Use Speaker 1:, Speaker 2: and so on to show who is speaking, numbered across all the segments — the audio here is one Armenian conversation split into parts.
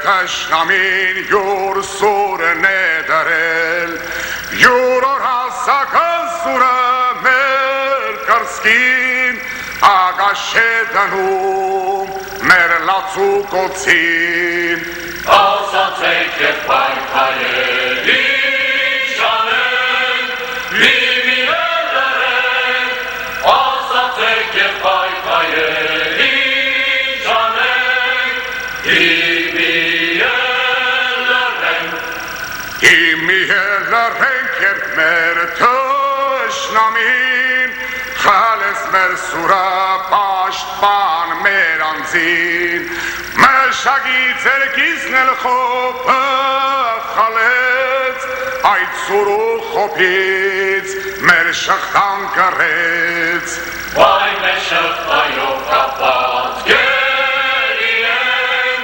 Speaker 1: Tashnamin yor sur nederel Yoror hasakasura merkarskin Agashedanum merlatsukotsin
Speaker 2: Asatseke parkayeli shanen Limireleren Asatseke parkayeli shanen
Speaker 1: Imiyelerek mer tashnamin Khales mer sura pashban meranzin Meshagit zergiznel khop khalets Ait suru khopitz mer shakhtan karets
Speaker 2: Vay meshach ayo kapat gerien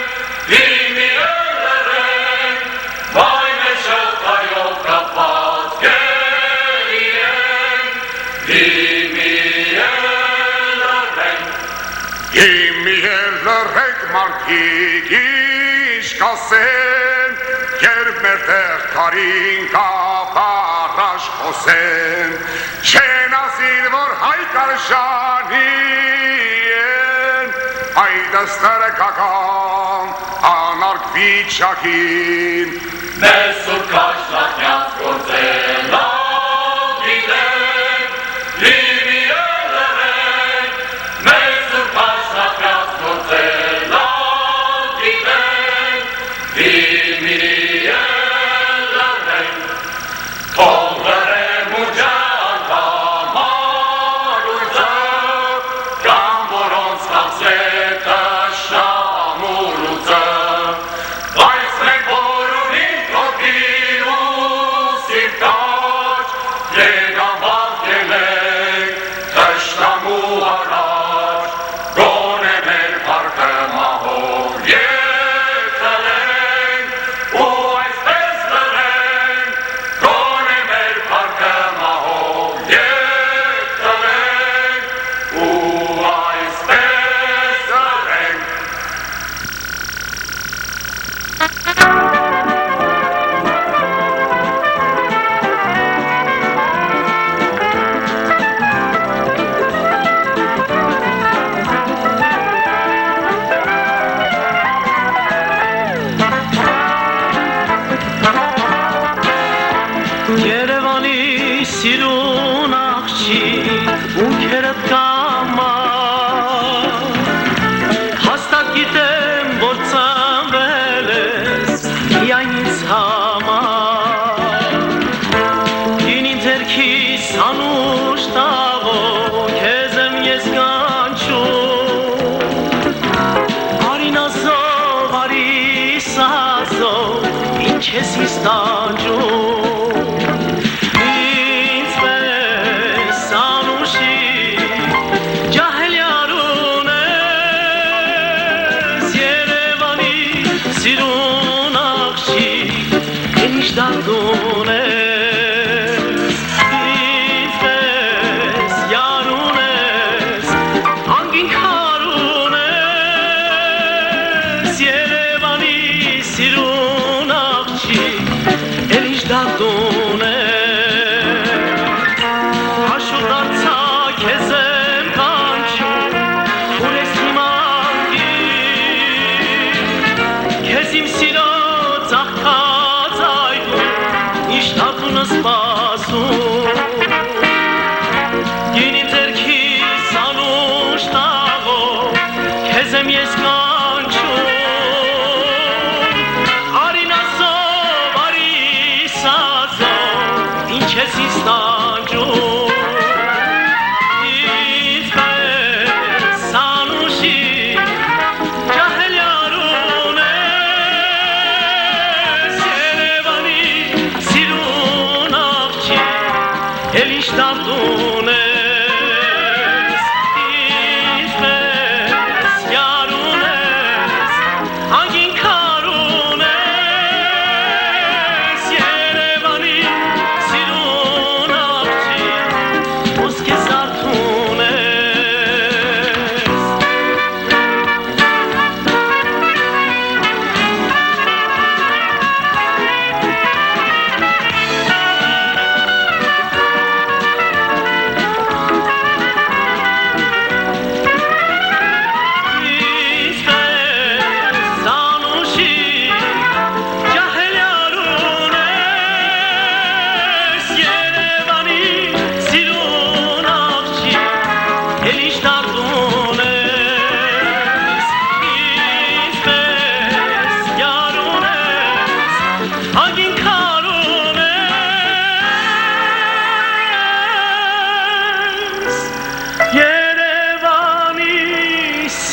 Speaker 2: Limireleren Vay meshach ayo kapat gerien Limireleren
Speaker 1: Imiyelerek markigish kasen Yermerter karin kaparash kosen Shenazir vor haykar shanien Aydastar kakam anark vichakin
Speaker 2: Mesur kaşlak yaz gordzela giden Limireleren Mesur kaşlak yaz gordzela giden Limireleren Tovere mujan kamaruyza Gamboron skapseta shamuruyza Weissmek borunin kokiru sirka
Speaker 3: Անուշի ու քերդ կամա Հաստատ գիտեմ, որ ծնվել ես միայն ինձ համար Գինին ձերքիս անուշ տաղով քեզ եմ ես կանչում Արին ազով, արի սազով ինչ ես ինձ տանջում Դատուն ես, ինձ պես յարուն ես, անգին քարուն ես, Երևանի սիրուն աղջիկ, էլ ինչ դատուն ես, հաշուտ դարձա քեզ եմ կանչում, ուր ես իմ անգին, քեզ իմ սիրո ծաղկա Սպասում Գինին ձերքիս անուշ տաղով քեզ եմ ես կանչում Արին ասով, արի սազով ինչ ես ինձ տանջում Ինձ պես անուշի ջահել յարուն ես Երևանի սիրուն Էլ ինչ դատուն ես, ինձ պես յարուն ես, անգին քարուն ես, Երևանի սիրուն աղջիկ, ոսկե զարդուն ես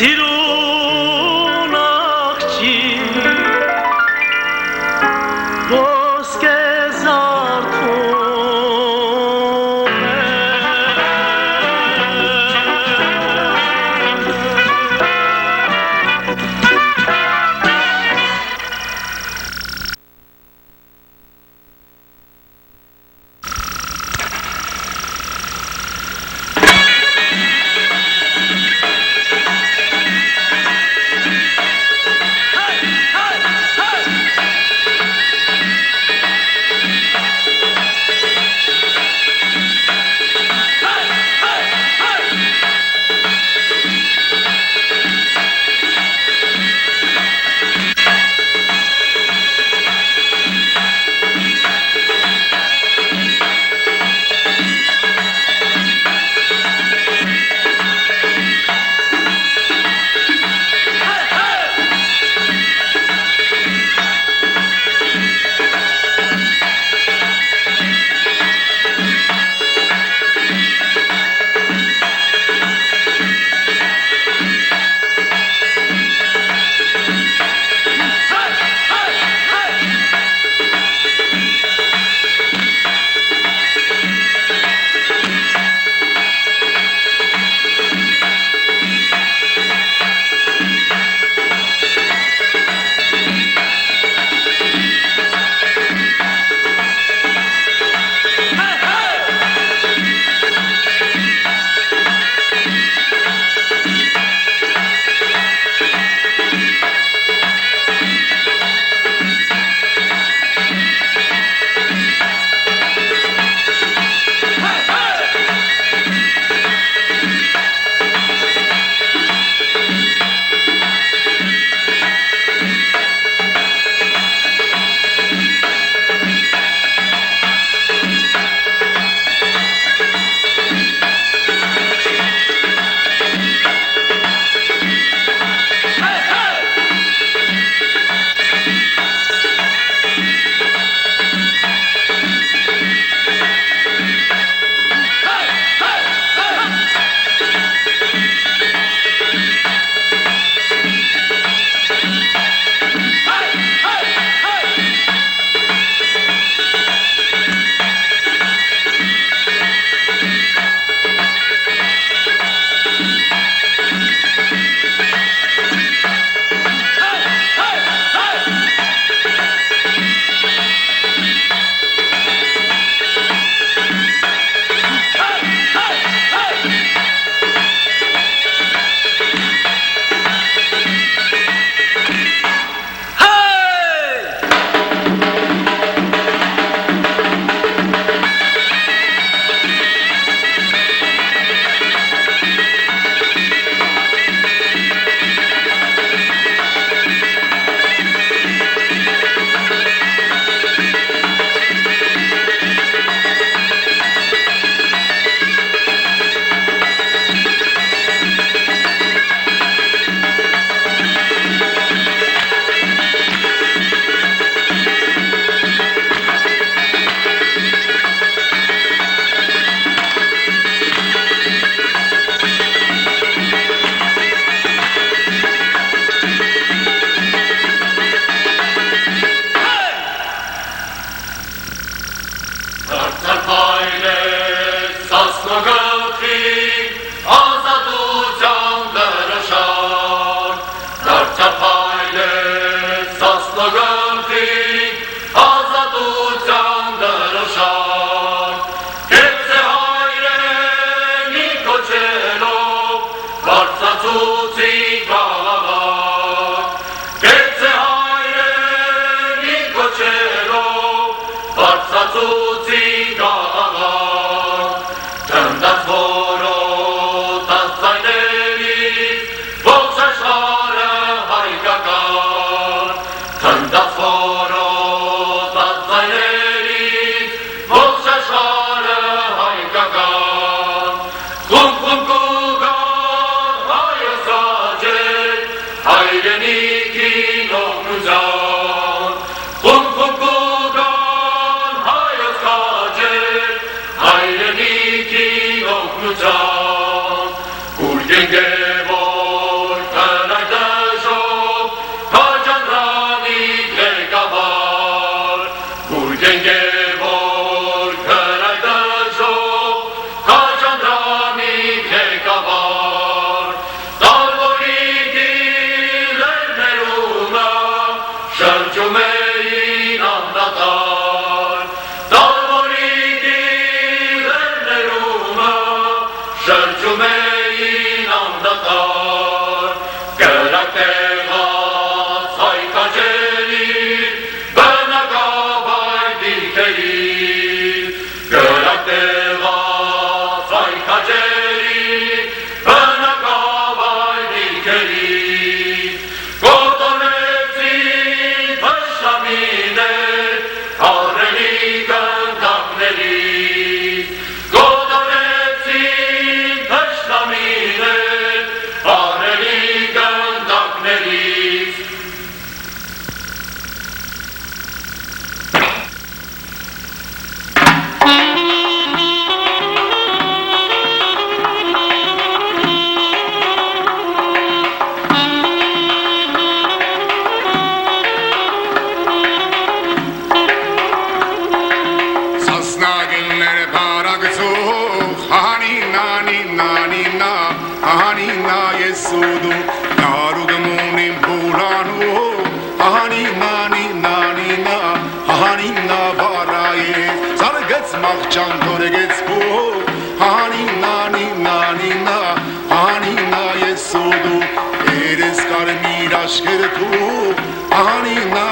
Speaker 3: Սիրուն աղջիկ ոսկե զարդուն
Speaker 2: օգնության, Գուրգեն գևոր կրայդժով, հաջանդրանի ղեկավար, Գուրգեն գևոր կրայդժով, հաջանդրանի ղեկավար, Տարվորի գիլերներունը, շրջում էին անդատար, Տարվորի գիլերներունը, շրջում էին անդատար, կրակեղած հայքաջերի, բնակավայր դիրքերի, կրակեղած հայքաջերի, բնակավայր դիրքերի, կոտորեցին փշամիներ, հարելի գնդակների, կոտորեցին փշամիներ, հարելի գնդակներից,
Speaker 1: Սասնագիլներ բարագծող, հանինա, հանինա ես սուդու, նարուգմունին բուլանու, հանինա բարայես, սարգեց մաղճան դորգեց բող, հանինա ես սուդու, երես կարմիր աշկրտու, հանինա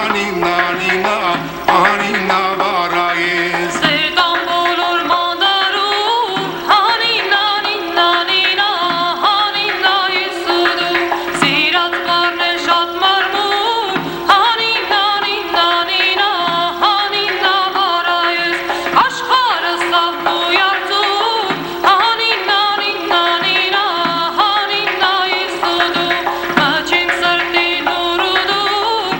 Speaker 1: բարայես,
Speaker 4: Սերտան բոլոր մանդարու, հանինա, ես ուդու, սիրած բարներ շատ մարմու, հանինա, բարայես, աշխարը սավ բույարձու, հանինա, ես ուդու, մաչին սրտին ուրուդու,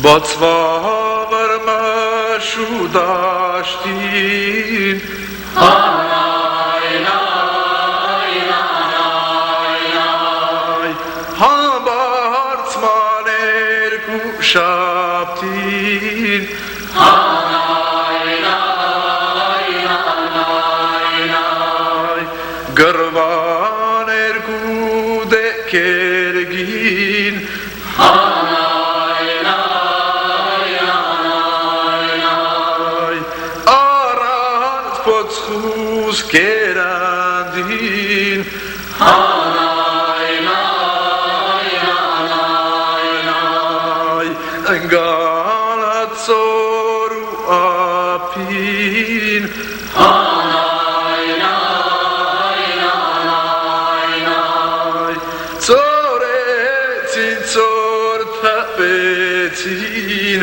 Speaker 5: Բացվավար մաշուդաշտին Համբարձմաներ կուշապտին Գրվաներ կուդեկերգին Փոքրուս կերանդին Գալացոր ու ապին Ծորեցին ծոր թպեցին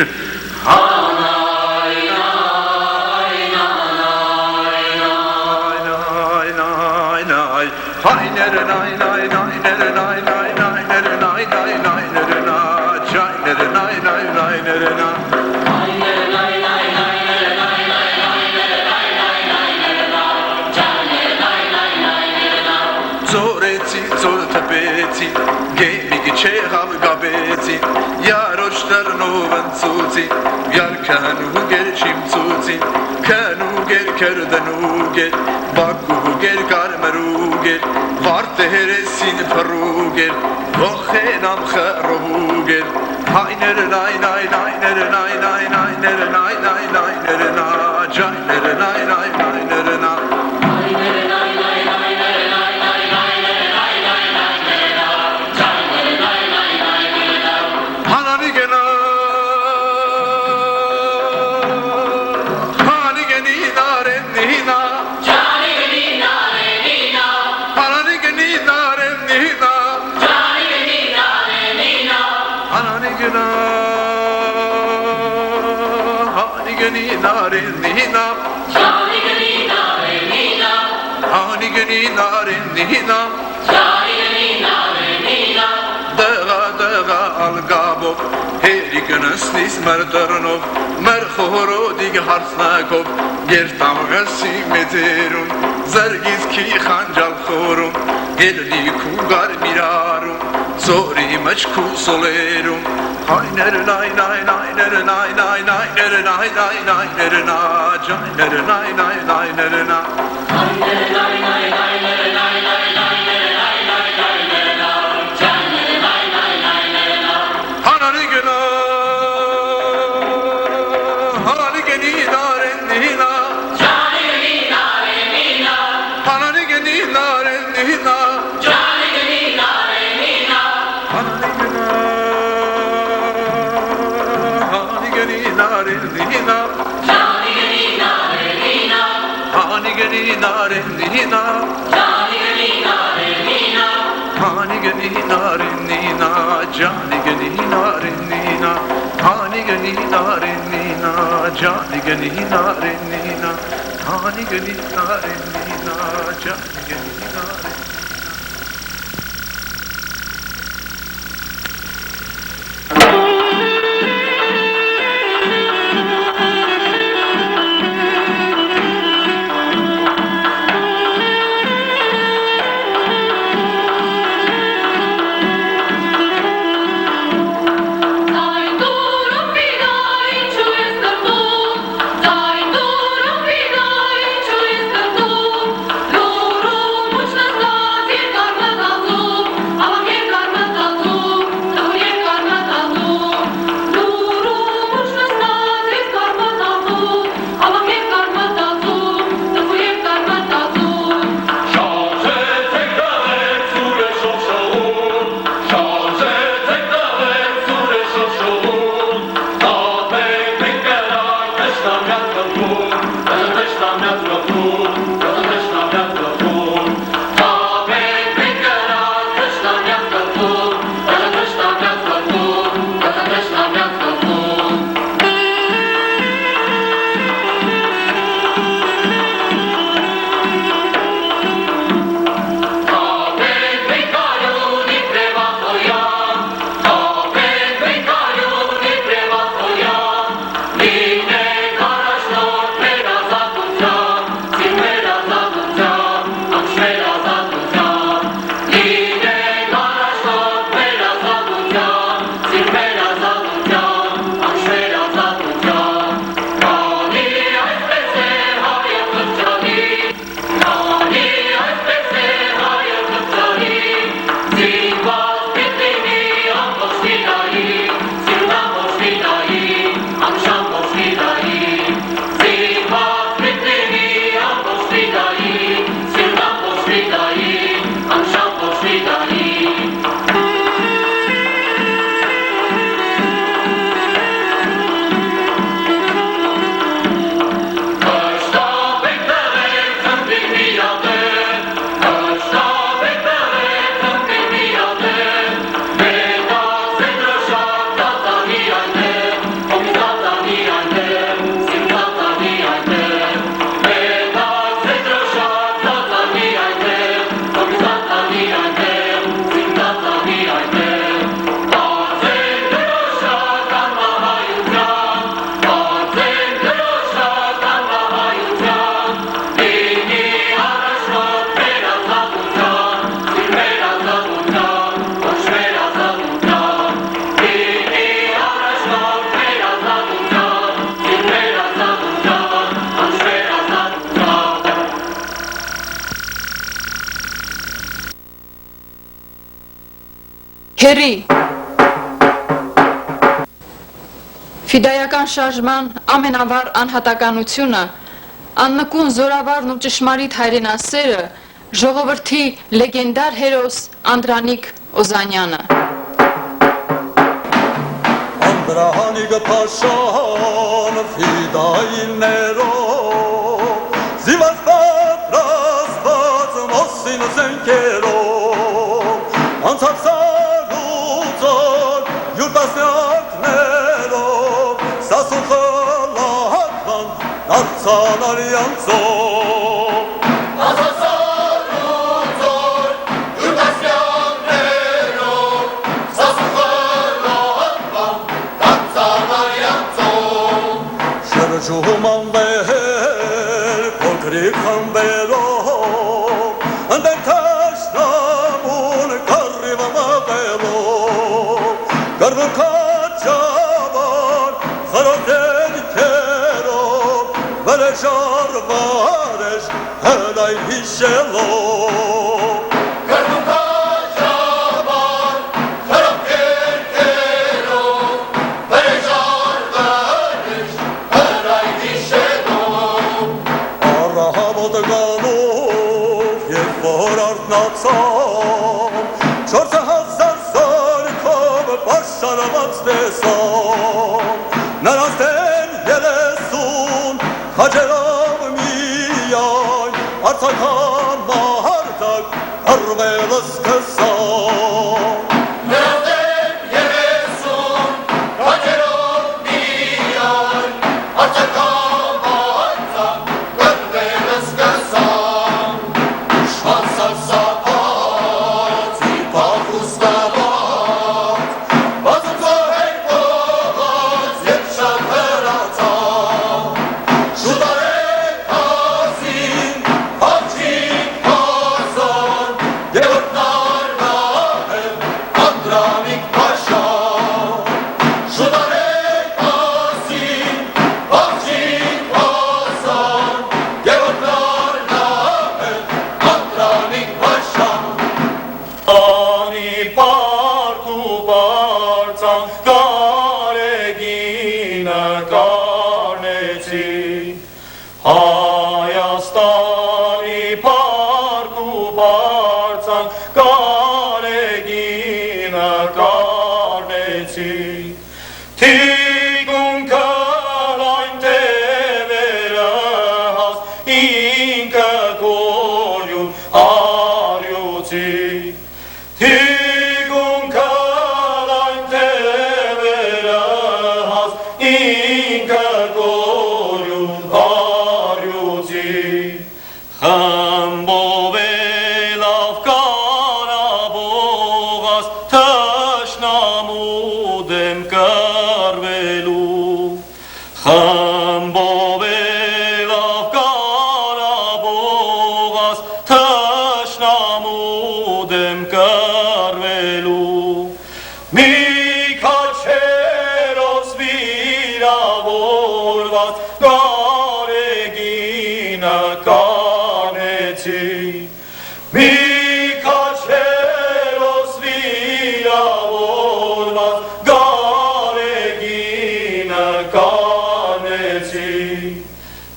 Speaker 5: Ծորեցին, ծոր թպեցին, գեմիգ չեղավ գաբեցին, յարոչ դրնով ընծուցին, յար քանուգեր շիմծուցին, քանուգեր քրդնուգեր, բակուգեր կարմրուգեր, վարտերեսին փռուգեր, ոխենամ խռուգեր, հայներ նայ նայ նայներ նայ նայ նայներ նայ նայ նայներ նա, ջայներ նայ նայ նայներ նա Դղա ալգաբով հերիկնսնիս մրդրնով մեր խորոդիգ հարցնակով երտամղսի մեծերուն զրգիզ քի խանջալ խորում գելնիքու գարմիրարում զորի մջքու սոլերում հայներ նայ նայ նայներ նայ նայ նայներ նայ նայ նայներ նա ջայներ նայ նայ նայներ նա հայներ նայ նայ նայներ նայ նայ նայներ նայ նայ նայներ նա ջայներ նայ նայ նայներ նա հանանիգնա հանանիգնի նարեննինա ջանիգնի նարեննինա հանանիգնի նարեննինա ջանիգնի նարեննինա հանանիգնա հանանիգնի նարեննինա ջանիգնի նարեննինա հանանիգնի նարեննինա ջանիգնի նարեննինա հանանիգնի նարեննինա ջանիգնի նարեննինա հանանիգնի նարեննինա ջանիգնի նարեննինա հանանիգնի նարեննինա ջանիգնի նարեննինա
Speaker 6: Հերի Ֆիդայական շարժման ամենավառ անհատականությունը, աննկուն զորավարն ու ճշմարիտ հայրենասերը, ժողովրդի լեգենդար հերոս Անդրանիկ Օզանյանը։
Speaker 7: Անդրանիկ Փաշան ֆիդայիներով, զիված պատրաստված մոսին զենքերով, անցավ սարուծոր յուր տասնյակներով, սասուն խլահատվան դարձան արյանցով։ Շրջում անվեր, փոքրիկ խմբերով, ընդեն թաշնամուն կռիվը մղելով, կռվում կաճավար, խրոտեն կերով, վերը ժարվարեշ հնայր հիշելով։ Չորսը հազար զարկով պաշարված տեսով, նրանց դեն երեսուն քաջերով միայն, արցական մահարտակ հրվելը սկսավ։ Նրանց դեն երեսուն քաջերով միայն, արցական մահարտակ հրվելը սկսավ։
Speaker 3: Հայաստանի փառք ու բարձան կարեգինը կառնեցի, թիկունքը լայն տևերը հաս ինքը գորյուն արյուծի, թիկունքը լայն տևերը հաս ինքը գորյուն Խմբովելով կարաբողաս թշնամու դեմ կռվելու, խմբովելով կարաբողաս թշնամու դեմ կռվելու, մի քաչերոս վիրավորված կարեգինը մի քաչերոս վիրավորված գարեգինը կանեցի,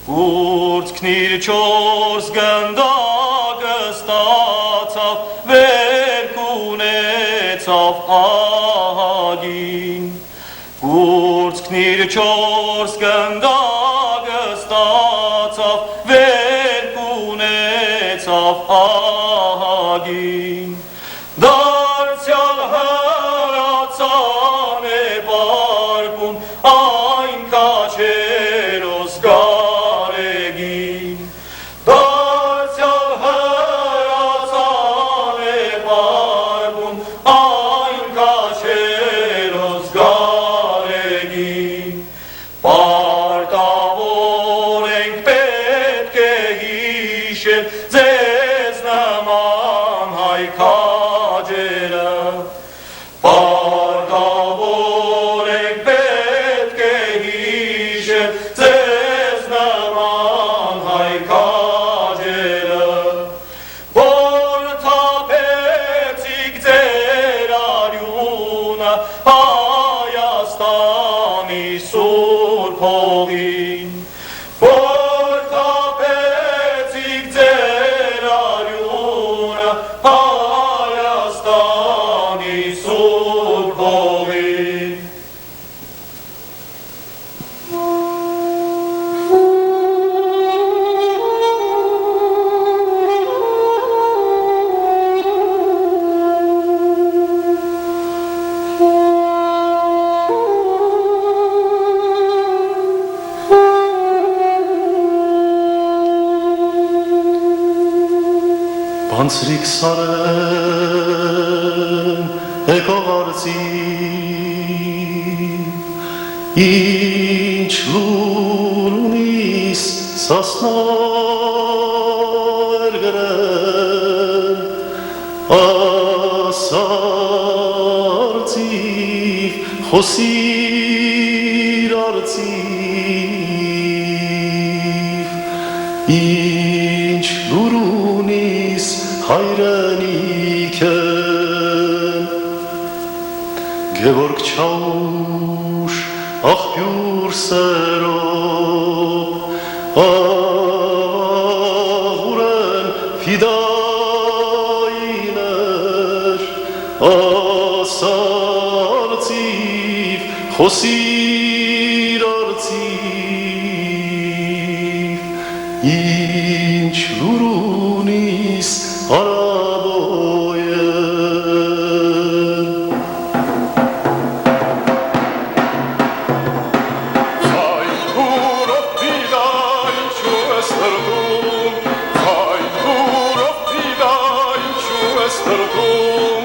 Speaker 3: կուրծքն իր չորս գնդակը ստացավ, վերք ունեցավ ահագին, կուրծքն իր չորս գնդակը ստացավ, վերք ունեցավ ահագին, դարձյալ հրացան է պարպուն այն քաչերոս գարեգին, դարձյալ հրացան է պարպուն այն քաչերոս գարեգին, պարտավոր ենք պետք է հիշել ձեզ նման հայ
Speaker 2: Սուրբ հողին, որ թափեցիք ձեր արյունը Հայաստանի Սուրբ հողին։
Speaker 3: Բանցրիկ սարեն եկող արծի ինչ լուր ունիս սասներ գրեն ասարծիվ խոսիր արծիվ ինչ լուր ունիս հայրենիքեն Գևորգ Չաուշ աղբյուր սերով աղուրեն ֆիդայիներ ասարծիվ խոսիր արծիվ ինչ լուր ունիս արաբոյեն
Speaker 2: Հայքուրով պիդա ինչու ես տրդում, Հայքուրով պիդա ինչու ես տրդում,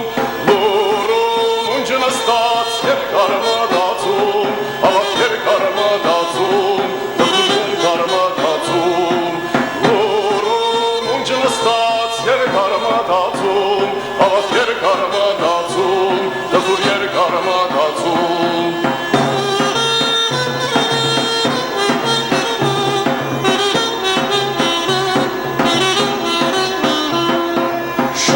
Speaker 2: Լուրում ունջը նստած և կարմադացում, Ավակ և կարմադացում, դպուր և կարմադացում, Լուրում ունջը նստած և կարմադացում, Ավակ և կարմադացում, դպուր և կարմադացում,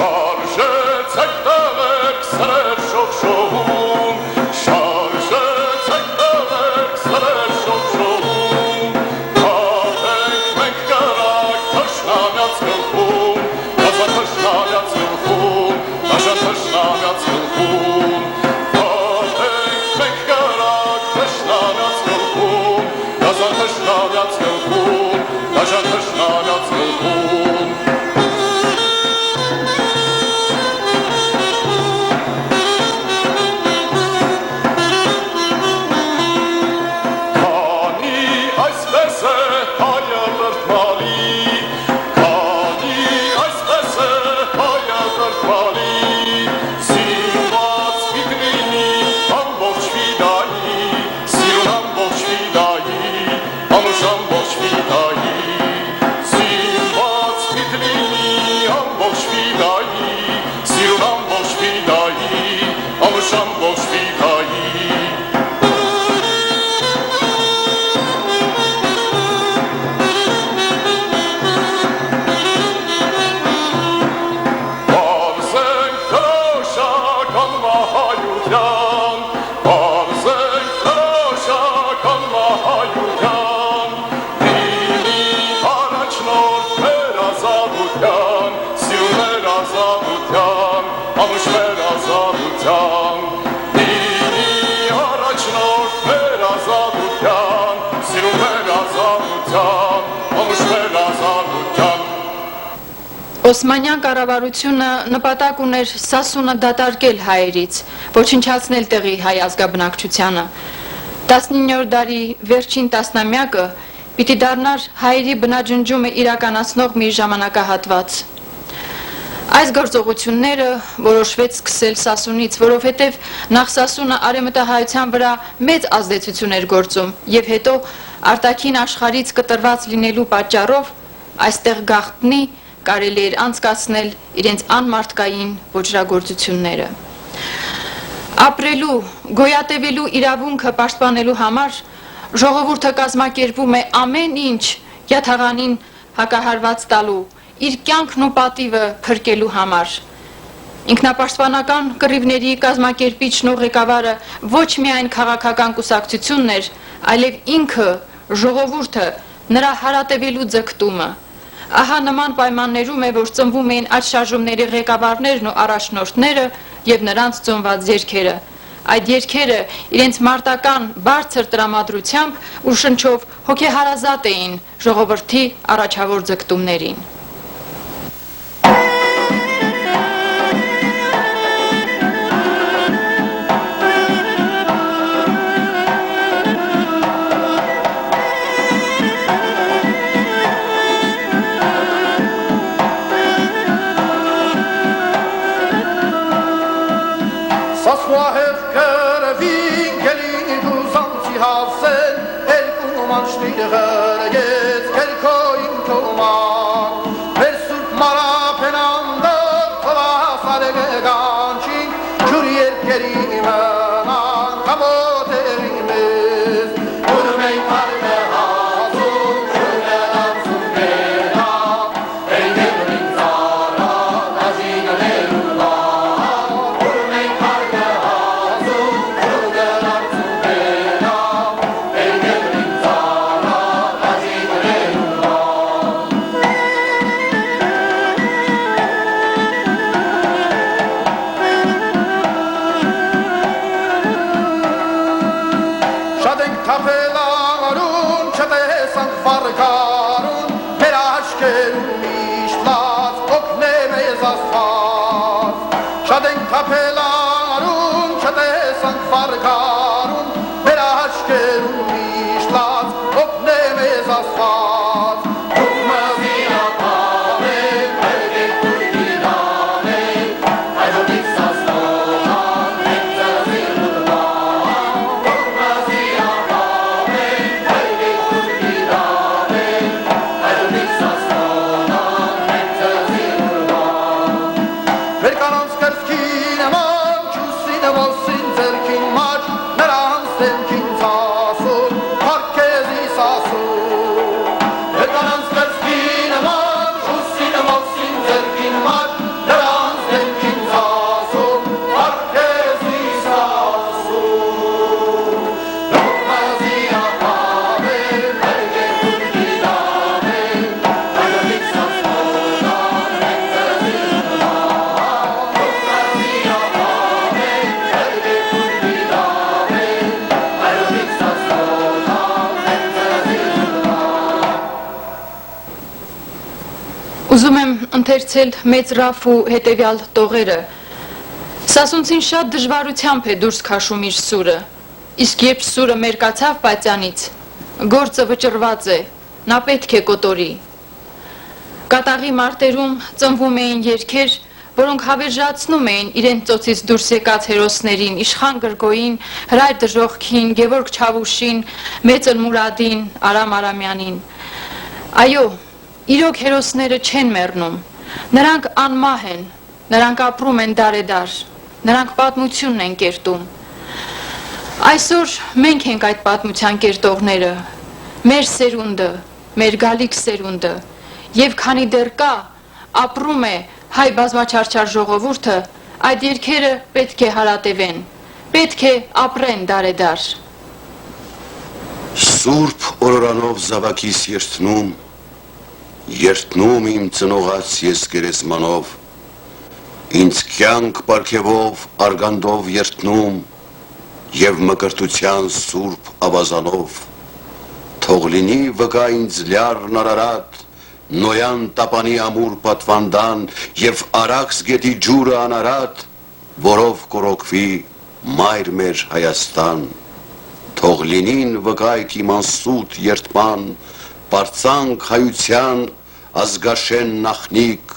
Speaker 2: Շարժեցեք տղերք սրեր շողշողում, Շարժեցեք տղերք սրեր շողշողում, Կատենք մենք կրակ թշնամյաց գլխում, Կազան թշնամյաց գլխում, Աշան թշնամյաց գլխում, Կատենք մենք կրակ թշնամյաց գլխում, Կազան թշնամյաց գլխում, Աշան թշնամյաց գլխում, Քանի այսպես է հայը տրտմալի, Քանի այսպես է հայը տրտմալի, Սիրված պիտի լինի ամբողջ ֆիդայի, Սիրուն ամբողջ ֆիդայի, Անուշ ամբողջ ֆիդայի, Սիրված պիտի լինի ամբողջ ֆիդայի, Սիրուն ամբողջ ֆիդայի, Անուշ ամբողջ ֆիդայի, Պարզենք քրոշական մահայության, Պարզենք քրոշական մահայության, Լինի առաջնորդ մեր ազատության, Սիրուն մեր ազատության, Անուշ մեր ազատության, Լինի առաջնորդ մեր ազատության, Սիրուն մեր ազատության, Անուշ մեր ազատության,
Speaker 6: Օսմանյան կառավարությունը նպատակ ուներ Սասունը դատարկել հայերից, ոչնչացնել տեղի հայ ազգաբնակչությանը։ 19-րդ դարի վերջին տասնամյակը պիտի դառնար հայերի բնաջնջումը իրականացնող մի ժամանակահատված։ Այս գործողությունները որոշվեց սկսել Սասունից, որովհետև նախ Սասունը արևմտահայության վրա մեծ ազդեցություն էր գործում և հետո արտաքին աշխարհից կտրված լինելու պատճառով այստեղ գաղտնի կարելի էր անցկացնել իրենց անմարդկային ոճրագործությունները։ Ապրելու, գոյատևելու իրավունքը պաշտպանելու համար ժողովուրդը կազմակերպում է ամեն ինչ յաթաղանին հակահարված տալու, իր կյանքն ու պատիվը փրկելու համար։ Ինքնապաշտպանական կռիվների կազմակերպիչն ու ղեկավարը ոչ միայն քաղաքական կուսակցությունն էր, այլև ինքը ժողովուրդը նրա հարատևելու ձգտումը։ Ահա նման պայմաններում է, որ ծնվում էին այդ շարժումների ղեկավարներն ու առաջնորդները եւ նրանց ծնված երգերը։ Այդ երգերը իրենց մարտական բարձր տրամադրությամբ ու շնչով հոգեհարազատ էին ժողովրդի առաջավոր ձգտումներին։
Speaker 2: Սասուահեր կրվին գելին դուզանցի հավսել երկու նոմանշտիր հրգեց կերքոյին կոման մեր սուրբ մարապենանդը խվասարել է գանչին ջուր երկերի մնան կամոտերի մեզ ուրմ են կարմե հազում շուրը լանցում գետա էյգերին ծարա նաժինը ներուլա Շատ ենք թափելարուն, չտեսանք վարկարուն, մեր աչքերում միշտ լաց, օգնե մեզ Աստված։ Շատ ենք թափելարուն, չտեսանք վարկարուն, մեր աչքերում միշտ լաց, օգնե մեզ Աստված։ Մեր կանանց կրծքին նման, ջուսին ոսին ձերքին մաչ, նրանց դեմքին ծասում, հարկեզի սասում։ Մեր կանանց կրծքին նման, ջուսին ոսին ձերքին մաչ, նրանց դեմքին ծասում, հարկեզի սասում։ Լոմազի ապավեն, հարգե կուրկի դավեն, հայրոնիկ սասմոնան, մենք ձեզի
Speaker 6: Ուզում եմ ընթերցել մեծ Ռաֆու հետևյալ տողերը։ Սասունցին շատ դժվարությամբ է դուրս քաշում իր սուրը, իսկ երբ սուրը մերկացավ պատյանից, գործը վճռված է, նա պետք է կոտորի։ Կատաղի մարտերում ծնվում էին երգեր, որոնք հավերժացնում էին իրենց ծոցից դուրս եկած հերոսներին, Իշխան Գրգոյին, Հրայր Դժոխքին, Գևորգ Չավուշին, Մեծն Մուրադին, Արամ Արամյանին։ Այո, իրոք հերոսները չեն մեռնում, նրանք անմահ են, նրանք ապրում են դարեդար, նրանք պատմությունն են կերտում։ Այսօր մենք ենք այդ պատմության կերտողները, մեր սերունդը, մեր գալիք սերունդը, եւ քանի դեռ կա, ապրում է հայ բազմաչարչար ժողովուրդը, այդ երգերը պետք է հարատևեն, պետք է ապրեն դարեդար։
Speaker 1: Սուրբ օրորանով զավակիս երթնում իմ ծնողած ես գերեզմանով, ինձ կյանք պարգևով արգանդով երթնում և մկրտության սուրբ ավազանով, թող լինի վկա ինձ լյարն արարատ, նոյան տապանի ամուր պատվանդան և արաքս գետի ջուրը անարատ, որով կորոքվի մայր մեր Հայաստան, թող լինին վկայք իմ անսուտ երթման, պարծանք հայության ազգաշեն նախնիկ,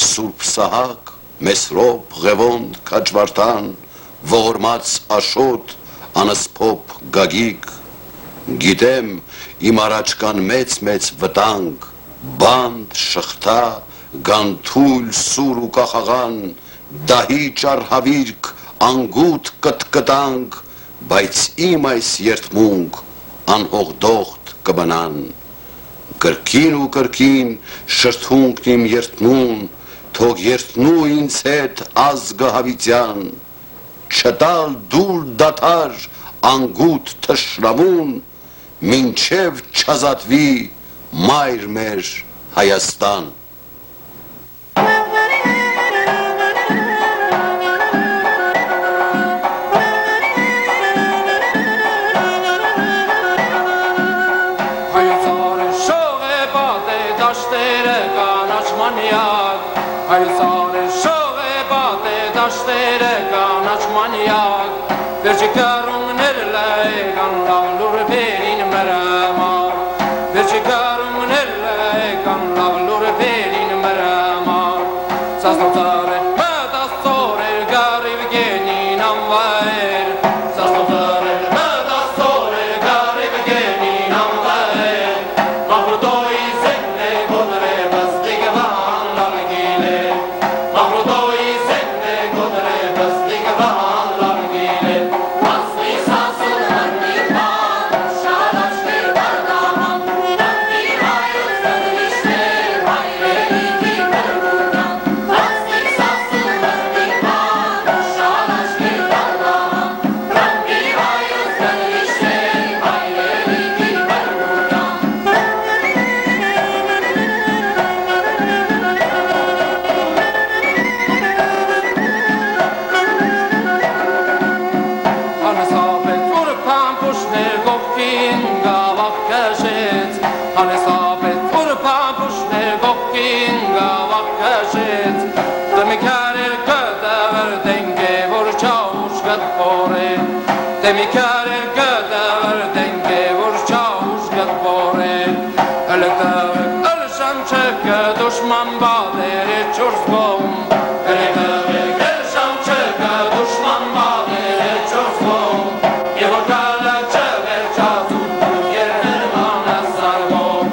Speaker 1: Սուրբ Սահակ, Մեսրոպ, Ղևոնդ, Քաջվարտան, ողորմած Աշոտ, անսփոփ Գագիկ, գիտեմ իմ առաջ կան մեծ վտանգ, բանդ, շղթա, գանթույլ, սուր ու կախաղան, դահի ճարհավիրք, անգութ կտկտանք, բայց իմ այս երթմունք անհողդողդ կմնան։ Կրկին ու կրկին շրթունքն իմ երթնուն, թող երթնու ինձ հետ ազգը հավիտյան, չտալ դուլ դատար անգութ թշնամուն, մինչև չազատվի մայր մեր Հայաստան։
Speaker 8: Հայոցարը շող է բատե դաշտերը կանաչ մանյակ Հայոցարը շող է բատե դաշտերը կանաչ մանյակ Վերջի կարուններ լայգան լավլուր բերին մրամար Վերջի կարուններ լայգան լավլուր բերին մրամար Սասնոցարը մտասոր էր գարիվ գենին անվայր Սասնոցարը մտասոր էր գարիվ գենին անվայր Մահրուդոյի զենն է գոդր է բստիկ վահան լարգիլ է Մահրուդոյի զենն է գոդր է բստիկ վահան լարգիլ է
Speaker 2: Ասլի սասուն հրնի բան, շալաշկի բարդահան, Դանդի հայոց դրվիշներ, հայրենիքի բրգուդան Ասլի սասուն հրնի բան, շալաշկի բարդահան, Դանդի հայոց դրվիշներ, հայրենիքի բրգուդան
Speaker 8: Հանեսապետ ուրպան պուշներ գողքին գավակ կաշեց Հանեսապետ ուրպան պուշներ գողքին գավակ կաշեց Դեմիկար էր գդավր դենգե որ չաուշ գդպոր է Դեմիկար էր գդավր դենգե որ չաուշ գդպոր է Ըլեկտավը ըլշան չկը դուշման բադեր է չորս գոմ Ըլեկտավը ըլշան չկը դուշման բադեր է չորս գոմ Եվ որ գալը չվերջացու դուր երհերման ասարգոմ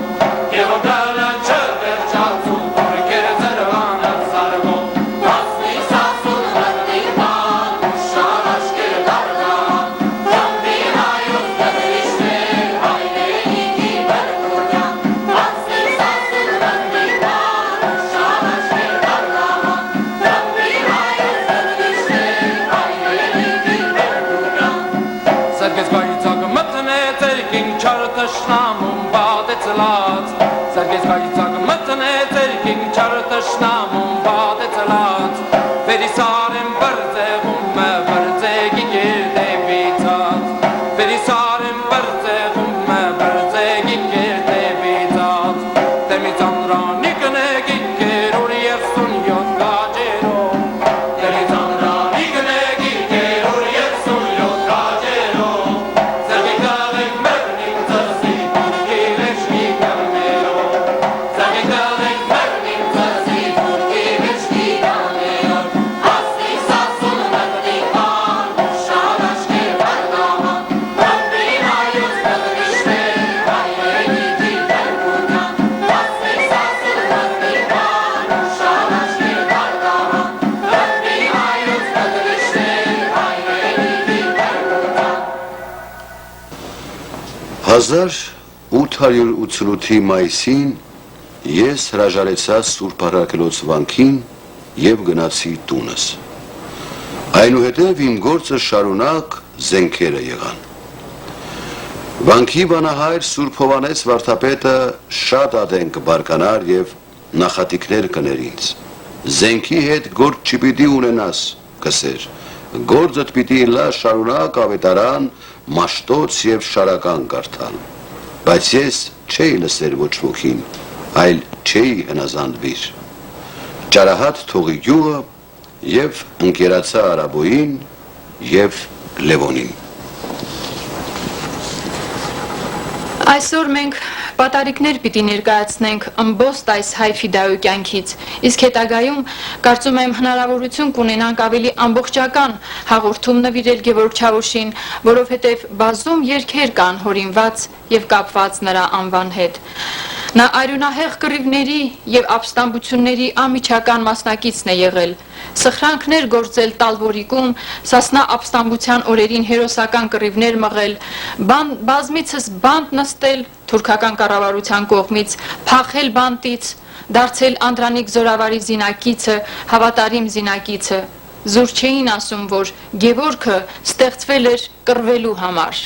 Speaker 8: Եվ որ գալը չվերջացու դուր երհերման ասարգոմ
Speaker 2: Ասլի սասուն հրնի բան, շալաշկի բարդահան, Դանդի հայոց դրվիշներ, հայրենիքի բրգուդան Ասլի սասուն հրնի բան, շալաշկի բարդահան, Դանդի հայոց դրվիշներ, հայրենիքի բրգուդան
Speaker 8: Սարգես գայցակը մտնեց երկին չար տշնամում բադեցլած Սարգես գայցակը մտնեց երկին չար տշնամում բադեցլած Վերիսարեն բրձեղում է բրձեգի գերդեվիցած Վերիսարեն բրձեղում է բրձեգի գերդեվիցած Դեմից անրանիկն է գիքեր ուր երսուն յոտ գաջերով Դեմից անրանիկն է գիքեր ուր երսուն յոտ գաջերով Ձերգի կաղեք մերնին ծրսի թուրքի վեշկի կրներով
Speaker 2: Ձերգի կաղեք մերնին ծրսի թուրքի վեշկի կրներով Ասլի սասուն հրնի բան, շալաշկի բարդահան, Դանդի հայոց դրվիշներ, հայրենիքի բրգուդան Ասլի սասուն հրնի բան, շալաշկի բարդահան, Դանդի հայոց դրվիշներ, հայրենիքի բրգուդան
Speaker 1: 1888-ի մայիսին ես հրաժարեցա Սուրբ Առաքելոց վանքին եւ գնացի տունս։ Այնուհետև իմ գործը շարունակ զենքերը եղան։ Վանքի բանահայր Սուրբ Հովանես վարդապետը շատ ադեն կբարկանար եւ նախատիկներ կներ ինձ։ Զենքի հետ գործ չպիտի ունենաս, կսեր։ Գործդ պիտի լա շարունակ ավետարան, մաշտոց եւ շարական կարդալ։ Բայց ես չէի լսեր ոչ ոքին, այլ չէի հնազանդվիր։ Ճարահատ թողի գյուղը եւ ընկերացա Արաբոյին եւ Լևոնին։
Speaker 6: Այսօր մենք պատարիկներ պիտի ներկայացնենք ըմբոստ այս հայ ֆիդայու կյանքից, իսկ հետագայում կարծում եմ հնարավորություն կունենանք ավելի ամբողջական հաղորդում նվիրել Գևորգ Չավուշին, որովհետև բազում երգեր կան հորինված եւ կապված նրա անվան հետ։ Նա արյունահեղ կռիվների եւ ապստամբությունների անմիջական մասնակիցն է եղել։ Սխրանքներ գործել Տալվորիկում, Սասնա ապստամբության օրերին հերոսական կռիվներ մղել, բազմիցս բանտ նստել թուրքական կառավարության կողմից, փախել բանտից, դարձել Անդրանիկ Զորավարի զինակիցը, հավատարիմ զինակիցը։ Զուր չէին ասում, որ Գևորգը ստեղծվել էր կռվելու համար։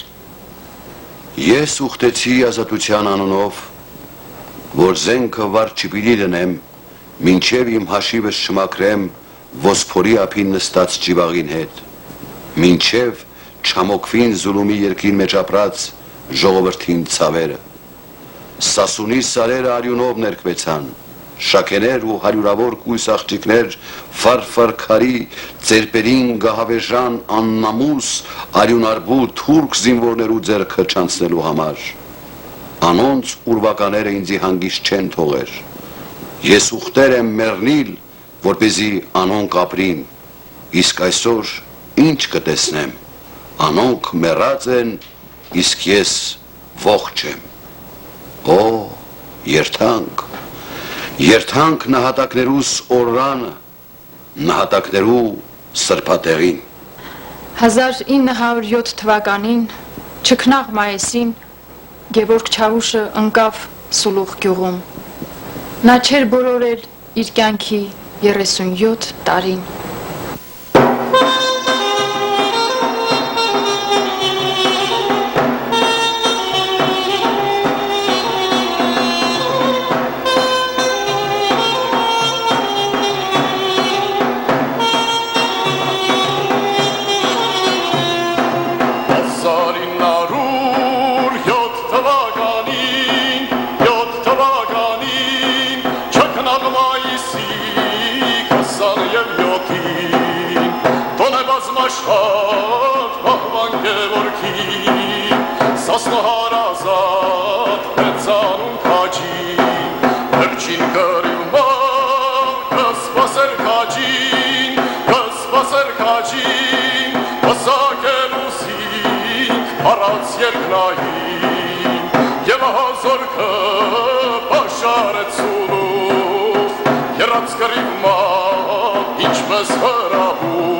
Speaker 1: Ես ուխտեցի ազատության անունով, որ զենքը վար չպիտի դնեմ, մինչև իմ հաշիվս չմաքրեմ ոսփորի ափին նստած ճիվաղին հետ, մինչև չամոքվին զուլումի երկրին մեջ ապրած ժողովրդին ցավերը։ Սասունի սարերը արյունով ներկվեցան, շաքեներ ու հարյուրավոր կույս աղջիկներ ֆարֆար քարի ծերպերին գահավեժան աննամուս արյունարբու թուրք զինվորներու ձեռքը չանցնելու համար։ Անոնց ուրվականները ինձի հանգիստ չեն թողեր։ Ես ուխտեր եմ մեռնիլ, որպեսզի անոնք ապրին, իսկ այսօր ինչ կտեսնեմ, անոնք մեռած են, իսկ ես ողջ եմ։ Օ, երթանք, երթանք նահատակներուս օրրանը, նահատակներու սրբատեղին։
Speaker 6: 1907 թվականին չքնաղ մայիսին Գևորգ Չավուշը ընկավ Սուլուխ գյուղում։ Նա չէր բոլորել իր կյանքի 37 տարին։
Speaker 7: Աշխատ բաղվան Գևորգին, սասնոհար ազատ պեցանուն կաջին, վերջին կրիվման կսպասեր կաջին, կսպասեր կաջին, վսակել ուսինք առած երկնային, և ահազորքը պաշարեց սուլուխ, երած կրիվման ինչպես հրաբուխ,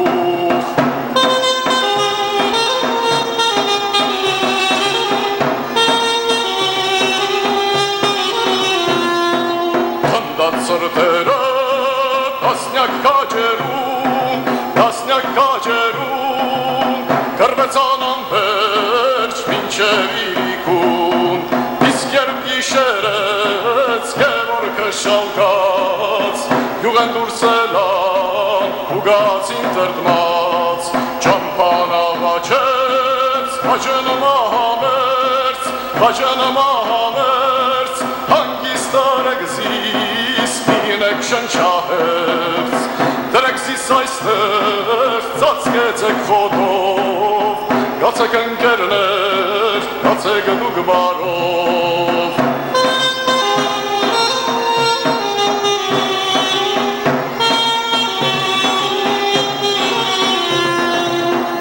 Speaker 7: Սրտերը տասնյակ կաջերում կրվեցան անվերջ մինչև իրիկուն, իսկ երբ գիշերեց Գևորգը շալկաց, յուղեն դուրս ելան ու գացին տրտմած, ճամփան աղաչեց բաժանը մահամերձ, հանգիստ արեգզիս մինեք շնչահերձ, դրեք զիս այստեղ ծածկեցեք խոտով, գացեք ընկերներ, գացեք դուք բարով։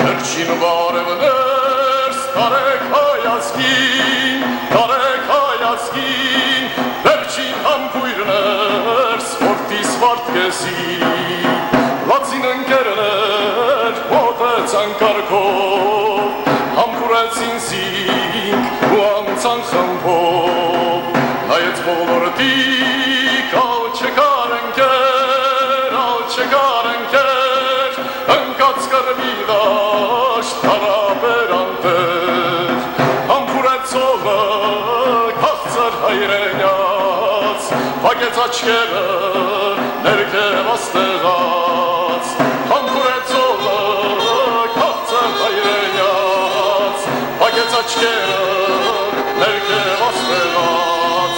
Speaker 7: Վերջին բարևներս տարեք հայացքին, վերջին համբույրներս որդիս վարդկեսին, լացին ընկերներ մոտեցան կարգով, համբուրեցին զինք ու անցան խմբով, նայեց բոլորտիկ ալ չեկար ընկեր, ընկած կրվի դաշտ տարաբեր անտեր, համբուրեց ոլը քաղցր հայրենյաց, վագեց աչքերը ներքև աստեղած, համբուրեց ոլը քաղցր հայրենյաց, վագեց աչքերը ներքև աստեղած։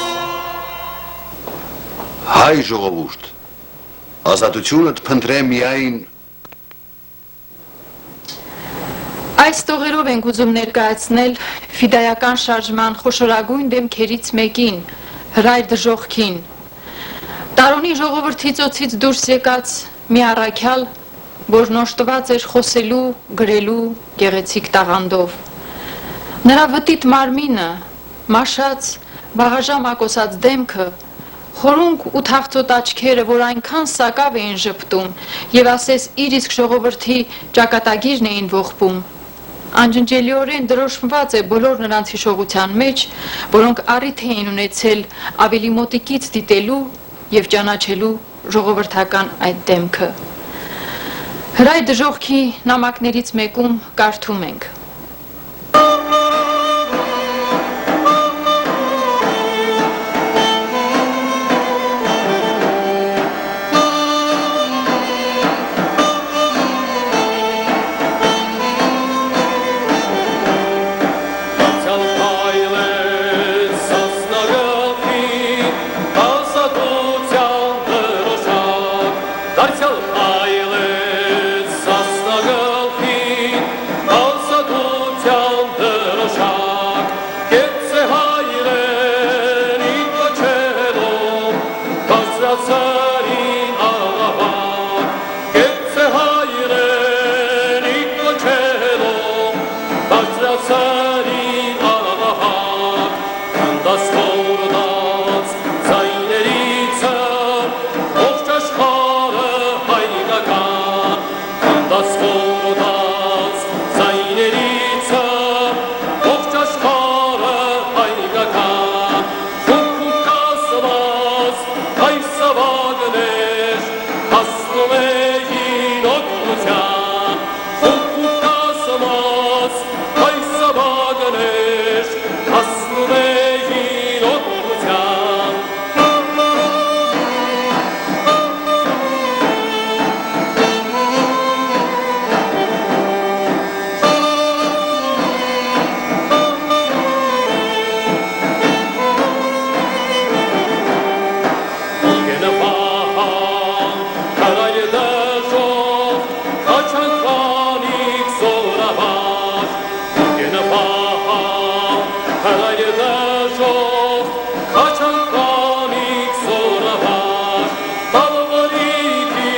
Speaker 1: Հայ ժողովուրդ, ազատությունդ փնտրեմ միայն
Speaker 6: Այս տողերով ենք ուզում ներկայացնել ֆիդայական շարժման խոշորագույն դեմքերից մեկին, Հրայր Դժոխքին, Տարոնի ժողովրդի ծոցից դուրս եկած մի առաքյալ, որ նոշտված էր խոսելու, գրելու գեղեցիկ տաղանդով։ Նրա վտիտ մարմինը, մաշած, վաղաժամ ակոսած դեմքը, խորունկ ու թախծոտ աչքերը, որ այնքան սակավ էին ժպտում և ասես իր իսկ ժողովրդի ճակատագիրն էին ողբում, անջնջելիորեն դրոշմված է բոլոր նրանց հիշողության մեջ, որոնք առիթ էին ունեցել ավելի մոտիկից դիտելու և ճանաչելու ժողովրդական այդ դեմքը։ Հրայր Դժոխքի նամակներից մեկում կարդում ենք.
Speaker 7: Հրացարին աղաղակ, կնդաս կորդաց զայներիցը, ողջ աշխարը հայկական, կնդաս կորդաց զայներիցը, ողջ աշխարը հայկական, խունքուն կասված հայ սավագներ, հասնում էին օգնության, խունքուն կասված հայ սավագներ, հասնում էին օգնության, Գենվահան, կարայ դժով, կաչանքանիք զորավար, Գենվահան, կարայ դժով, կաչանքանիք զորավար, տալվարիքի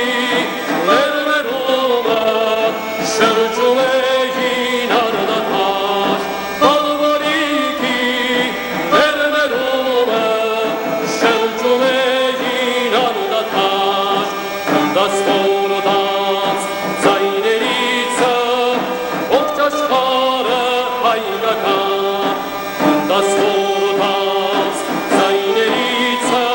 Speaker 7: լերմերումը, շրջում էին արդատար, տալվարիքի լերմերումը, շրջում էին արդատար, կնդաս կորդաց զայներիցը, ողջ աշխարը հայկական, կնդաս կորդաց զայներիցը,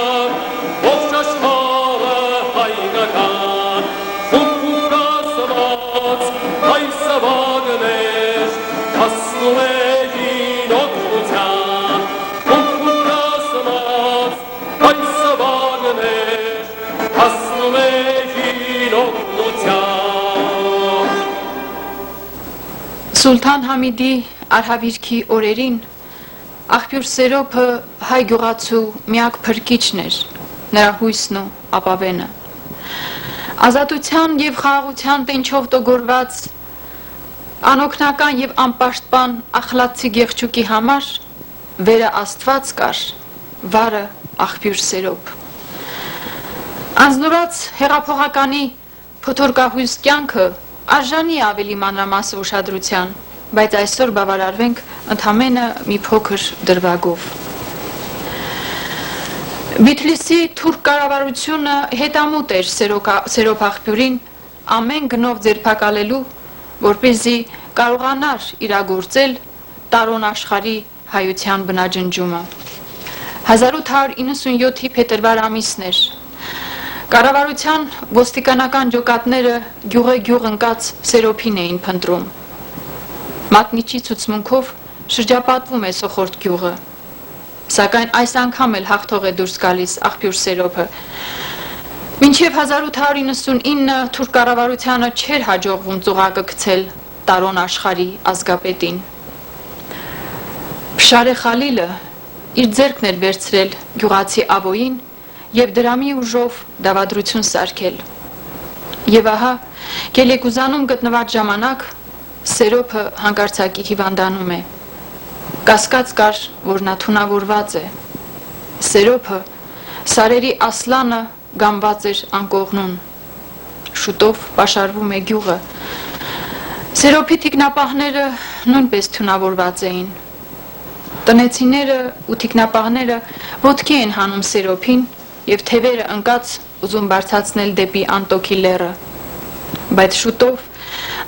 Speaker 7: ողջ աշխարը հայկական, խունքուն կասված հայ սավագներ, հասնում էին օգնության, խունքուն կասված հայ սավագներ, հասնում էին օգնության։
Speaker 6: Սուլթան Համիդի արհավիրքի օրերին աղբյուր Սերոփը հայ գյուղացու միակ փրկիչն էր, նրա հույսն ու ապավենը։ Ազատության եւ խաղաղության տենչով տոգորված անօգնական եւ անպաշտպան ախլացի գեղչուկի համար վերը Աստված կար, վարը աղբյուր Սերոփ։ Անձնուրաց հեղափոխականի փոթորկահույս կյանքը արժանի է ավելի մանրամասը ուշադրության, բայց այսօր բավարարվենք ընդամենը մի փոքր դրվագով։ Բիթլիսի թուրք կառավարությունը հետամուտ էր Սերոփ աղբյուրին ամեն գնով ձերբակալելու, որպեսզի կարողանար իրագործել տարոն աշխարհի հայության բնաջնջումը։ 1897-ի փետրվար ամիսն էր։ Կառավարության ոստիկանական ջոկատները գյուղ ընկած Սերոփին էին փնտրում։ Մատնիչի ցուցմունքով շրջապատվում է Սոխորդ գյուղը, սակայն այս անգամ էլ հաղթող է դուրս գալիս աղբյուր Սերոփը։ Մինչև 1899 թուրք կառավարությանը չէր հաջողվում ծուղակը գցել տարոն աշխարհի ազգապետին։ Փշարե Խալիլը իր ձեռքն էր վերցրել գյուղացի Աբոյին եւ դրամի ուժով դավադրություն սարքել։ Եվ ահա Գելեկուզանում գտնված ժամանակ Սերոփը հանկարծակի հիվանդանում է։ Կասկած կար, որ նա թունավորված է։ Սերոփը սարերի ասլանը գամված էր անկողնուն։ Շուտով պաշարվում է գյուղը։ Սերոփի թիկնապահները նույնպես թունավորված էին։ Տնեցիները ու թիկնապահները ոտքի են հանում Սերոփին եւ թևերը ընկած ուզում բարձրացնել դեպի Անտոքի լեռը։ Բայց շուտով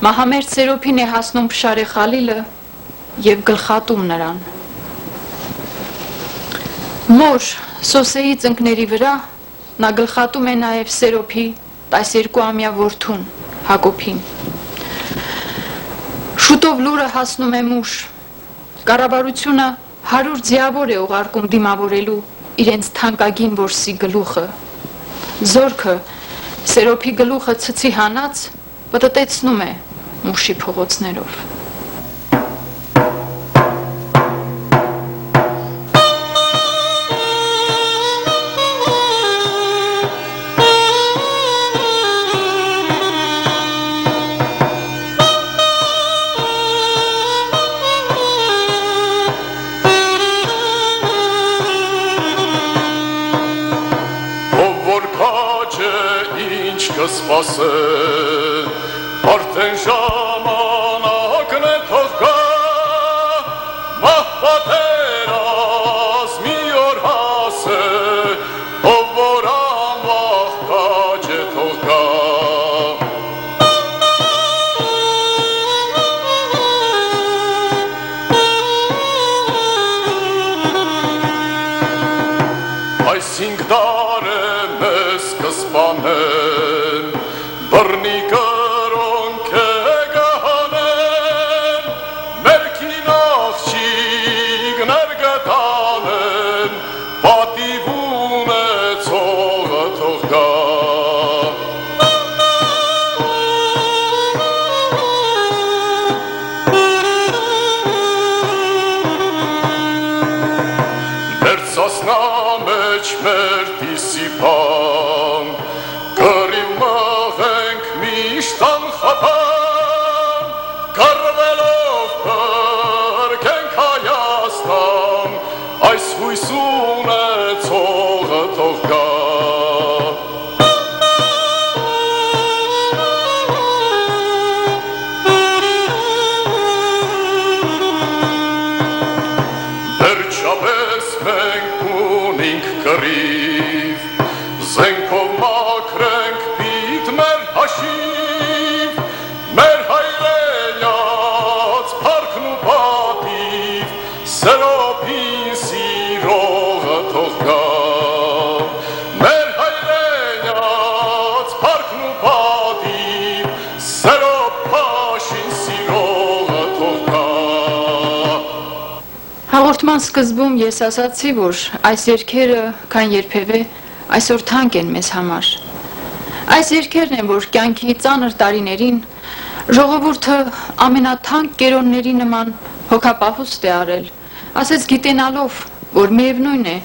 Speaker 6: մահամերձ Սերոփին է հասնում Փշարե Խալիլը եւ գլխատում նրան։ Մոր Սոսեի ծնկների վրա նա գլխատում է նաեւ Սերոփի 12-ամյա որդուն Հակոբին։ Շուտով լուրը հասնում է Մուշ։ Կառավարությունը 100 ձիավոր է ուղարկում դիմավորելու իրենց թանկագին որսի գլուխը։ Զորքը Սերոփի գլուխը ցցի հանած պտտեցնում է Մուշի փողոցներով։
Speaker 7: Կսպասեն, արդեն ժամանակն է թող գա, 5 դար է մեզ կսպանեն, բռնի կրոնք է գահանեն, մերքին աղջիկներ գտանեն, պատիվ ունեցողը թող գա։ Սասնա մեջ մեր դիսիպան, կռիվ մաղենք միշտ անխափան, կռվելով բրկենք Հայաստան, այս հույս ունեցողը թող գա։ Վերջապես մենք ունենք կռիվ, զենքով մաքրենք պիտ մեր հաշիվ, մեր հայրենյաց փառքն ու պատիվ, սրոփին սիրողը թող գա։ Մեր հայրենյաց փառքն ու պատիվ, սրոփաշին սիրողը թող գա։
Speaker 6: Հաղորդման սկզբում ես ասացի, որ այս երգերը քան երբևէ այսօր թանկ են մեզ համար։ Այս երգերն են, որ կյանքի ծանր տարիներին ժողովուրդը ամենաթանկ կերոնների նման հոգապահուստ է արել, ասեց գիտենալով, որ միևնույն է,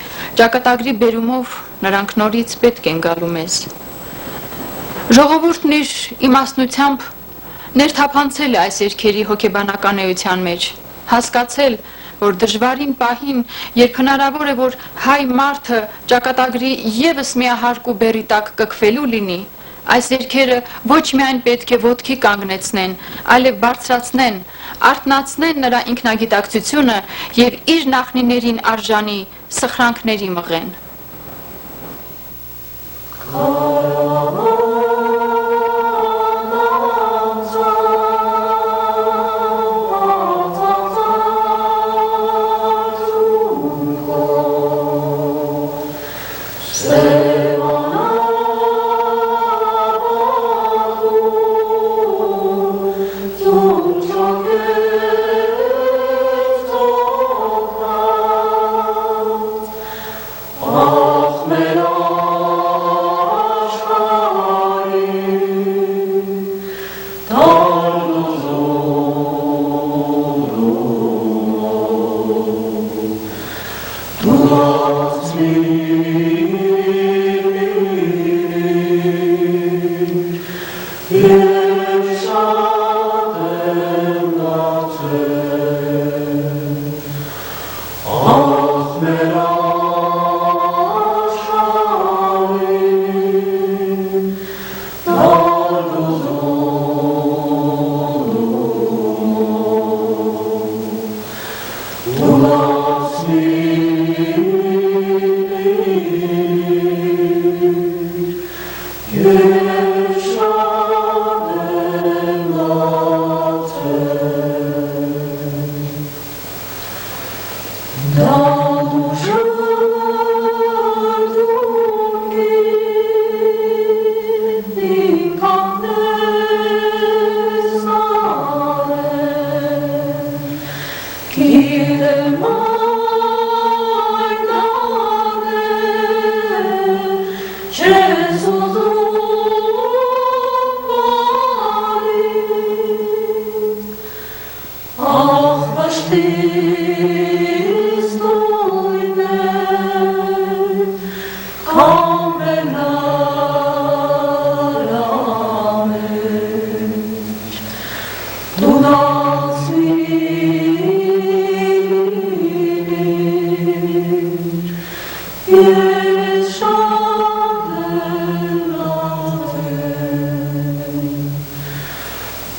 Speaker 6: ճակատագրի բերումով նրանք նորից պետք են գալու մեզ։ Ժողովուրդն իր իմաստնությամբ ներթափանցել է այս երգերի հոգեբանական էության մեջ, հասկացել, որ դժվարին պահին, երբ հնարավոր է, որ հայ մարդը ճակատագրի ևս միահարկ ու բեռի տակ կքվելու լինի, այս երգերը ոչ միայն պետք է ոտքի կանգնեցնեն, այլև բարձրացնեն, արթնացնեն նրա ինքնագիտակցությունը և իր նախնիներին արժանի սխրանքների մղեն։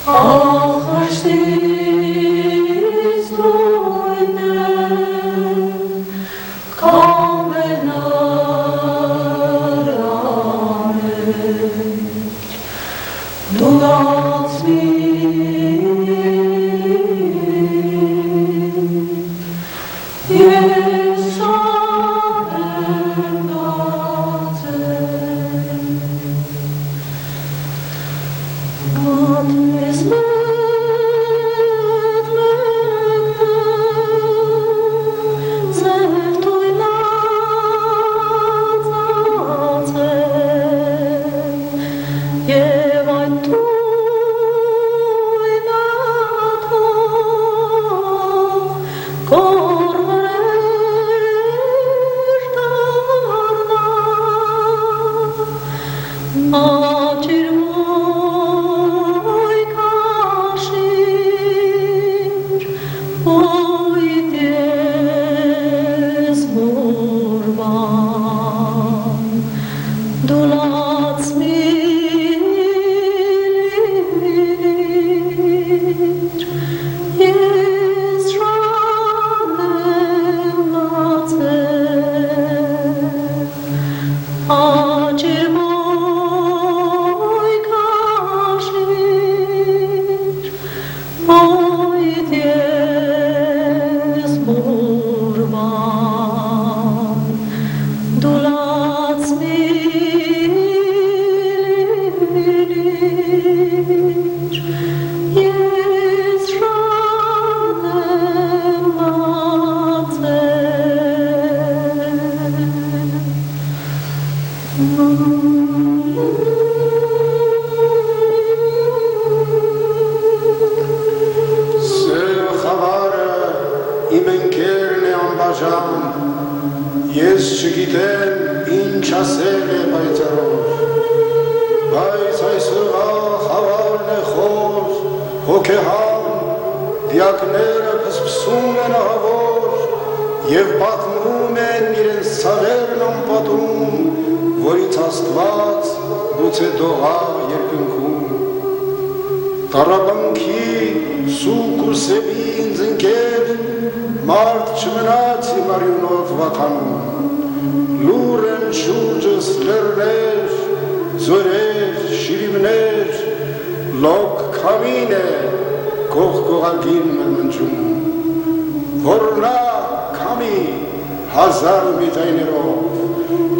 Speaker 2: Ach, was stehst du in der
Speaker 9: Ջան, ես չգիտեմ ինչ ասել է պայծառով, բայց այսօրվա խավարն է խոր, հոգեհան, դիակները փսփսում են ահավոր, և պատմում են իրենց ցավերն անպատում, որից Աստված գուցե դողա երկնքում։ Տառապանքի սուկ ու սևի ինձ ընկեր, մարդ չմնաց իմ արյունով վատանում, լուռ են շուրջս լեռներ, ձորեր, շիրիմներ, լոկ քամին է գողգողագին մրմնջում, որ նա քամի հազար միտայներով,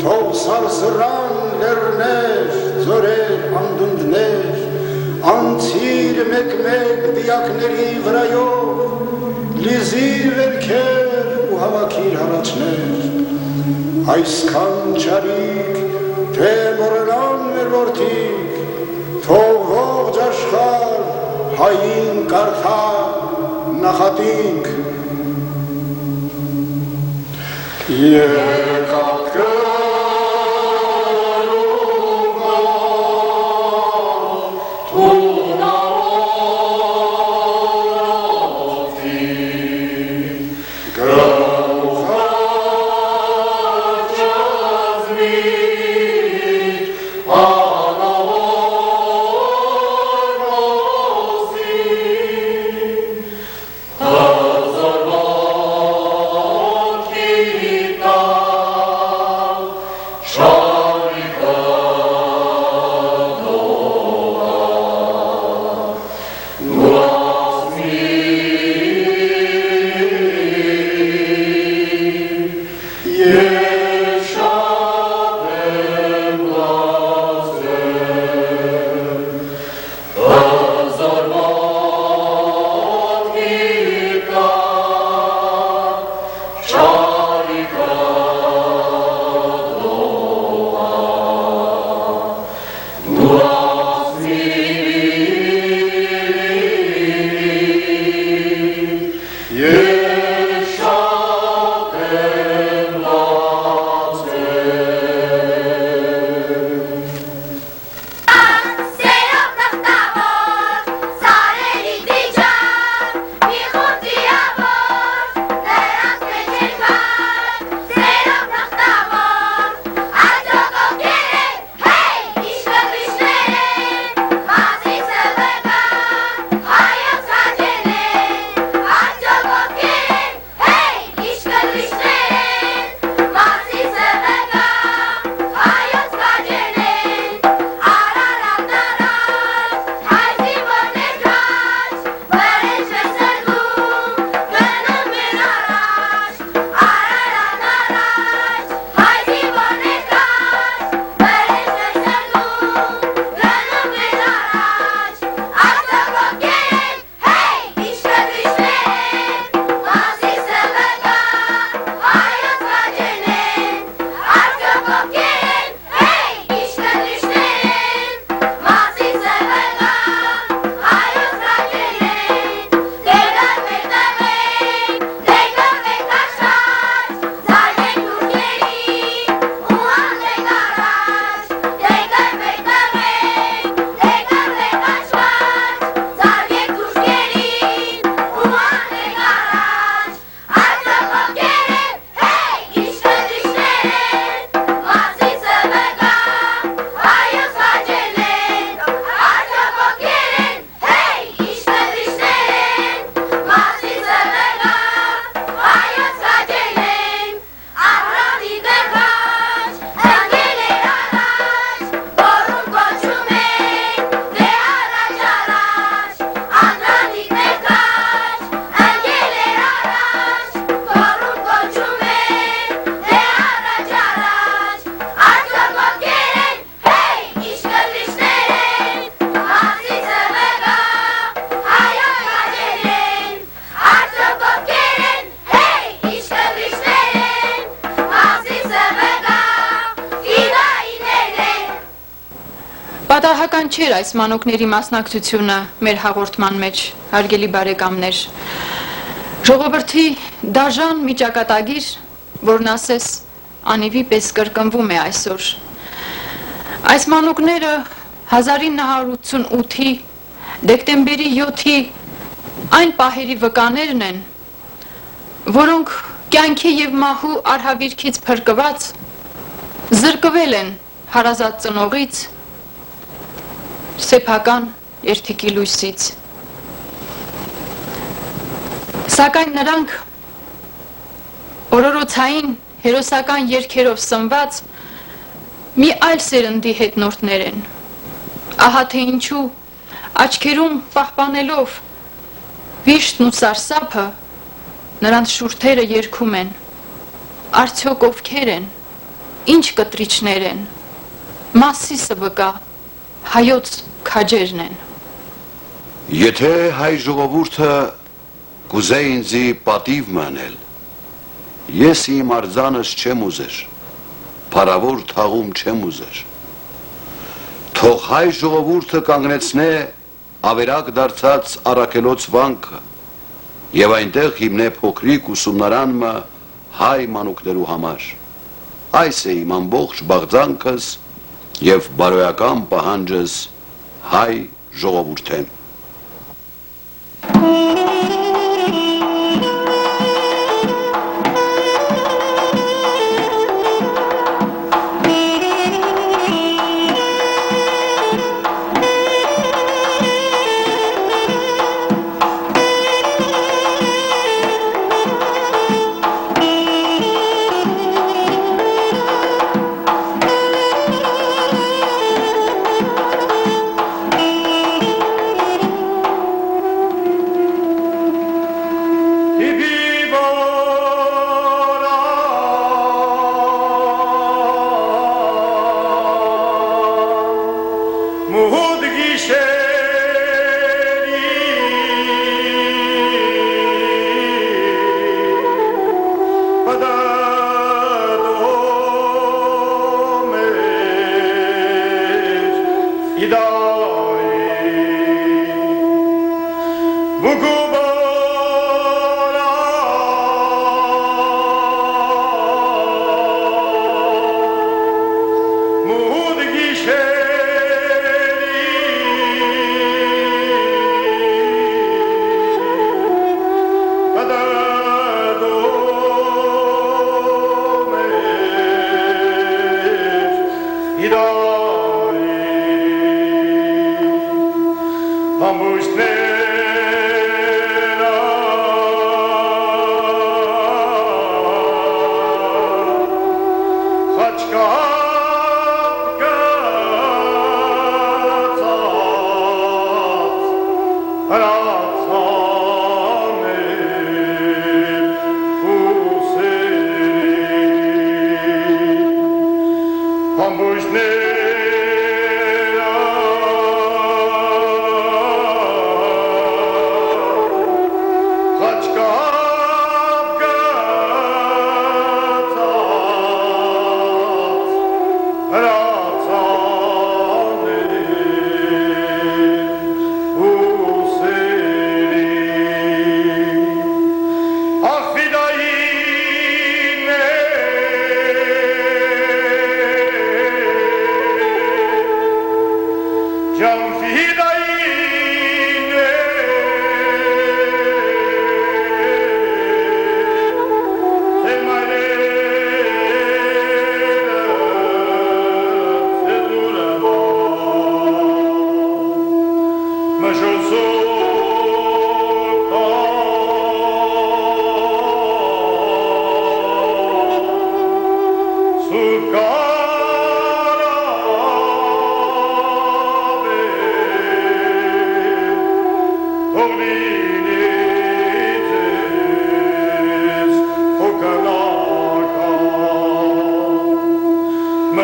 Speaker 9: թող սարսռան լեռներ, ձորեր, անդունդներ, անցիր մեկ-մեկ դիակների վրայով, լիզիր վերքեր ու հավաքիր հալաչներ, այսքան չարիք, թե մոռանան մեր որդիք, թող ողջ աշխարհ հային կարդա նախատինք։
Speaker 7: Եկած
Speaker 6: Պատահական չէր այս մանուկների մասնակցությունը մեր հաղորդման մեջ, հարգելի բարեկամներ։ Ժողովրդի դաժան մի ճակատագիր, որն ասես անիվի պես կրկնվում է այսօր։ Այս մանուկները 1988-ի դեկտեմբերի 7-ի այն պահերի վկաներն են, որոնք կյանքի և մահու արհավիրքից փրկված զրկվել են հարազատ ծնողից, սեփական երթիկի լույսից։ Սակայն նրանք օրորոցային հերոսական երգերով սնված մի այլ սերնդի հետնորդներ են։ Ահա թե ինչու աչքերում պահպանելով վիշտն ու սարսափը նրանց շուրթերը երգում են։ Արդյոք ովքեր են, ինչ կտրիչներ են, Մասիսը վկա, հայոց քաջերն են։
Speaker 1: Եթե հայ ժողովուրդը կուզե ինձի պատիվ մանել, ես իմ արձանս չեմ ուզեր, փառավոր թաղում չեմ ուզեր։ Թող հայ ժողովուրդը կանգնեցնե ավերակ դարձած առաքելոց վանքը եւ այնտեղ հիմնե փոքրիկ ուսումնարանը հայ մանուկներու համար։ Այս է իմ ամբողջ բաղձանքս եւ բարոյական պահանջս հայ ժողովուրդեն։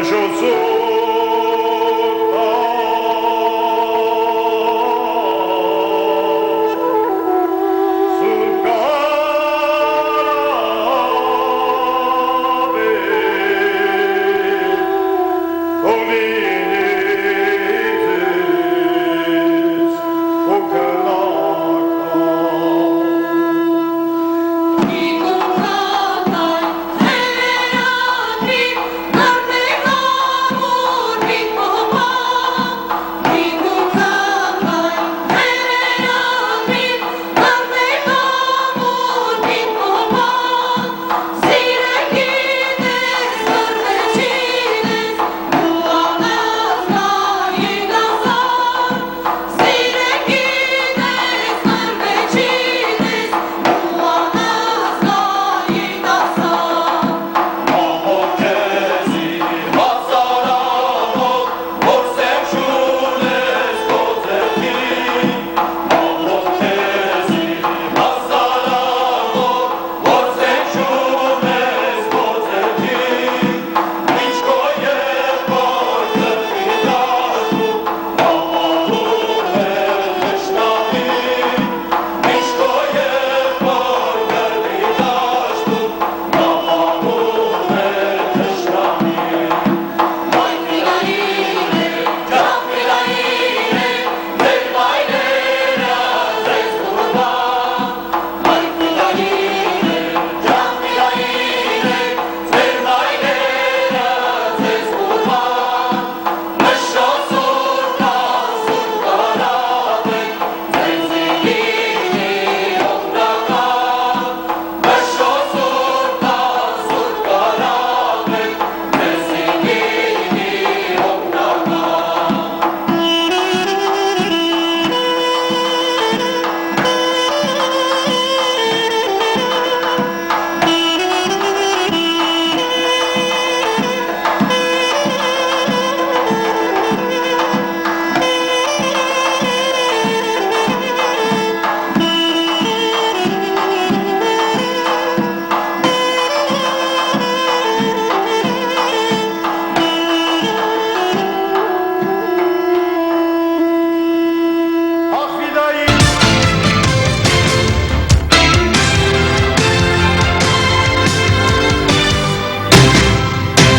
Speaker 7: Mas eu sou